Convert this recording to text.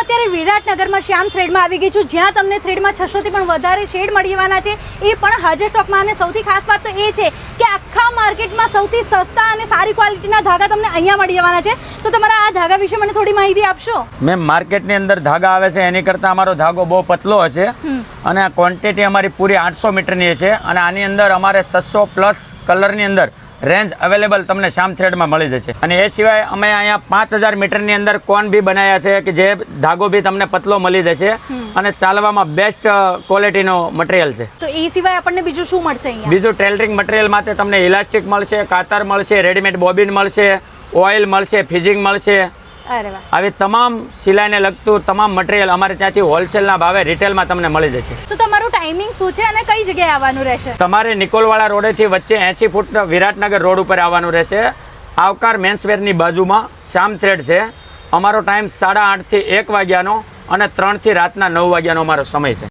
અત્યારે વિરાટનગરમાં શ્યામ થ્રેડમાં આવી ગઈ છું, જ્યાં તમને થ્રેડમાં 600 થી પણ વધારે શેડ મળી જવાના છે, એ પણ હાજર સ્ટોકમાં. અને સૌથી ખાસ વાત તો એ છે કે આખા માર્કેટમાં સૌથી સસ્તા અને સારી ક્વોલિટીના ધાગા તમને અહીંયા મળી જવાના છે. તો તમારા આ ધાગા વિશે મને થોડી માહિતી આપશો? મેમ, માર્કેટની અંદર ધાગા આવે છે એની કરતાં અમારો ધાગો બહુ પતલો હશે અને આ ક્વોન્ટિટી અમારી પૂરી 800 મીટરની છે. અને આની અંદર અમારે 600+ કલરની અંદર રેન્જ અવેલેબલ તમને શ્યામ થ્રેડમાં મળી જશે. અને એ સિવાય અમે અહીંયા 5000 મીટરની અંદર કોન બી બનાવ્યા છે કે જે ધાગો બી તમને પતલો મળી જશે અને ચાલવામાં બેસ્ટ ક્વોલિટીનો મટીરિયલ છે. તો એ સિવાય આપણને બીજું શું મળશે અહીંયા? બીજું ટેલરિંગ મટીરિયલ માટે તમને ઇલાસ્ટિક મળશે, કાતર મળશે, રેડીમેડ બોબિન મળશે, ઓઇલ મળશે, ફિઝિંગ મળશે. અરે વાહ. આવી તમામ સિલાઈને લગતું તમામ મટીરિયલ અમારે ત્યાંથી હોલસેલના ભાવે રિટેલમાં તમને મળી જશે. તો તમારું ટાઈમિંગ શું છે અને કઈ જગ્યાએ આવવાનું રહેશે? તમારે નિકોલવાળા રોડેથી વચ્ચે 80 ફૂટ વિરાટનગર રોડ ઉપર આવવાનું રહેશે. આવકાર મેન્સવેરની બાજુમાં શ્યામ થ્રેડ છે. અમારો ટાઈમ 8:30 થી 1 વાગ્યાનો અને 3 થી રાતના 9 વાગ્યાનો અમારો સમય છે.